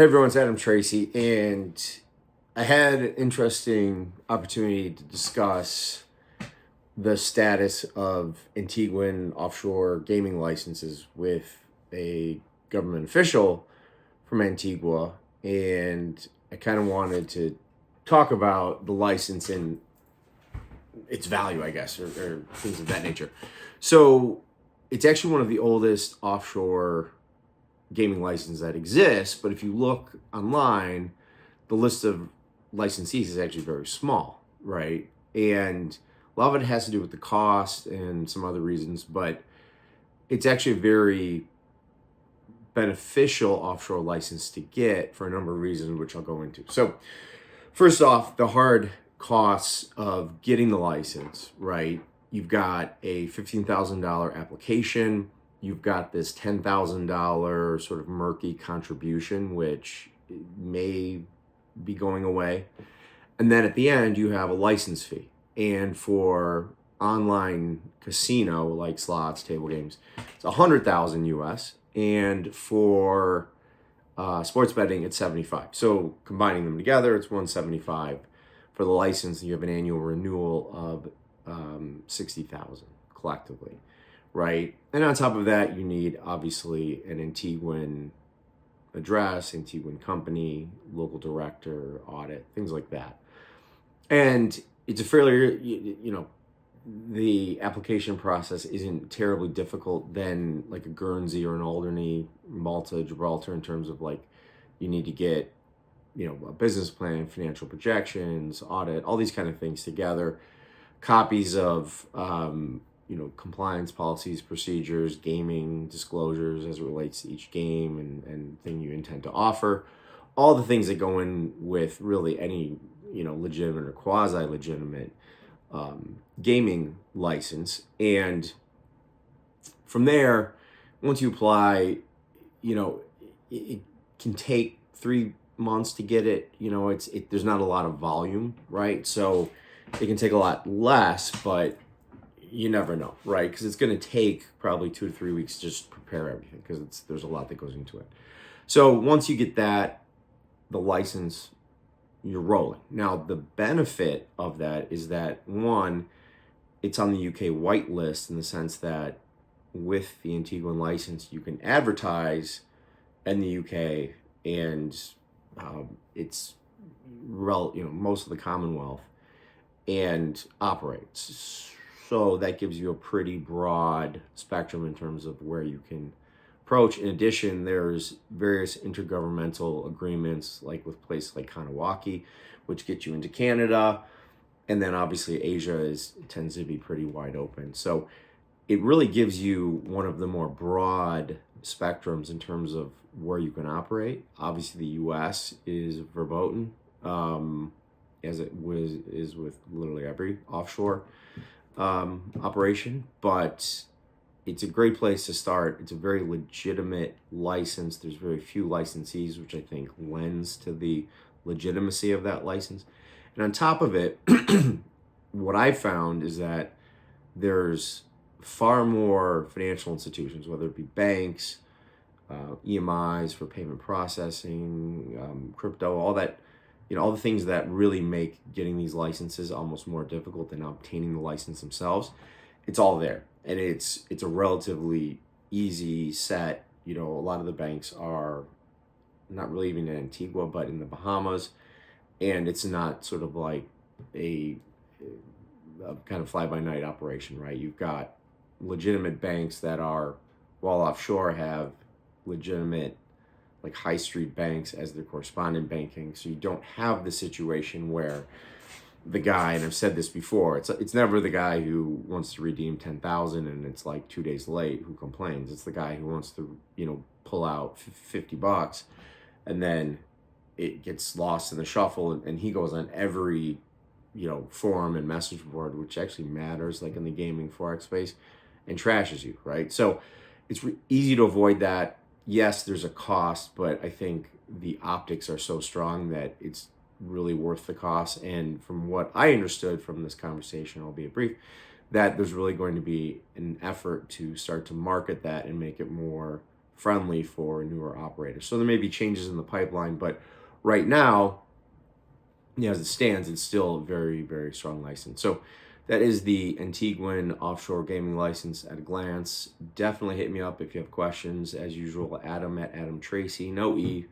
Hey everyone, it's Adam Tracy, and I had an interesting opportunity to discuss the status of Antigua and offshore gaming licenses with a government official from Antigua, and I kind of wanted to talk about the license and its value, I guess, or things of that nature. So it's actually one of the oldest offshore gaming license that exists, but if you look online, the list of licensees is actually very small, right? And a lot of it has to do with the cost and some other reasons, but it's actually a very beneficial offshore license to get for a number of reasons, which I'll go into. So first off, the hard costs of getting the license, right? You've got a $15,000 application. You've got this $10,000 sort of murky contribution, which may be going away. And then at the end, you have a license fee. And for online casino, like slots, table games, it's $100,000 US. And for sports betting, it's 75. So combining them together, it's 175 for the license. You have an annual renewal of 60,000 collectively. Right. And on top of that, you need obviously an Antiguan address, Antiguan company, local director, audit, things like that. And it's a fairly, the application process isn't terribly difficult than like a Guernsey or an Alderney, Malta, Gibraltar, in terms of like you need to get, a business plan, financial projections, audit, all these kind of things together, copies of, compliance policies, procedures, gaming disclosures as it relates to each game and thing you intend to offer, all the things that go in with really any, legitimate or quasi-legitimate gaming license. And from there, once you apply, it can take 3 months to get it. There's not a lot of volume, right? So it can take a lot less, but you never know, right? Because it's going to take probably 2 to 3 weeks to just prepare everything because there's a lot that goes into it. So once you get that, the license, you're rolling. Now, the benefit of that is that, one, it's on the UK whitelist in the sense that with the Antiguan license, you can advertise in the UK and it's most of the Commonwealth and operates. So that gives you a pretty broad spectrum in terms of where you can approach. In addition, there's various intergovernmental agreements, like with places like Kanawaki, which get you into Canada. And then obviously Asia tends to be pretty wide open. So it really gives you one of the more broad spectrums in terms of where you can operate. Obviously, the US is verboten, as it is with literally every offshore operation, but it's a great place to start. It's a very legitimate license. There's very few licensees, which I think lends to the legitimacy of that license. And on top of it, what I found is that there's far more financial institutions, whether it be banks, EMIs for payment processing, crypto, all that, all the things that really make getting these licenses almost more difficult than obtaining the license themselves. It's all there. And it's a relatively easy set. A lot of the banks are not really even in Antigua, but in the Bahamas. And it's not sort of like a kind of fly-by-night operation, right? You've got legitimate banks that are, while offshore, have legitimate like high street banks as their correspondent banking. So you don't have the situation where the guy, and I've said this before, it's never the guy who wants to redeem 10,000 and it's like 2 days late who complains. It's the guy who wants to, pull out $50 and then it gets lost in the shuffle and he goes on every, forum and message board, which actually matters, like in the gaming Forex space, and trashes you, right? So it's easy to avoid that. Yes, there's a cost, but I think the optics are so strong that it's really worth the cost. And from what I understood from this conversation, albeit brief, that there's really going to be an effort to start to market that and make it more friendly for newer operators. So there may be changes in the pipeline, but right now, as it stands, it's still a very, very strong license. So that is the Antiguan offshore gaming license at a glance. Definitely hit me up if you have questions. As usual, Adam at AdamTracy, no E.io.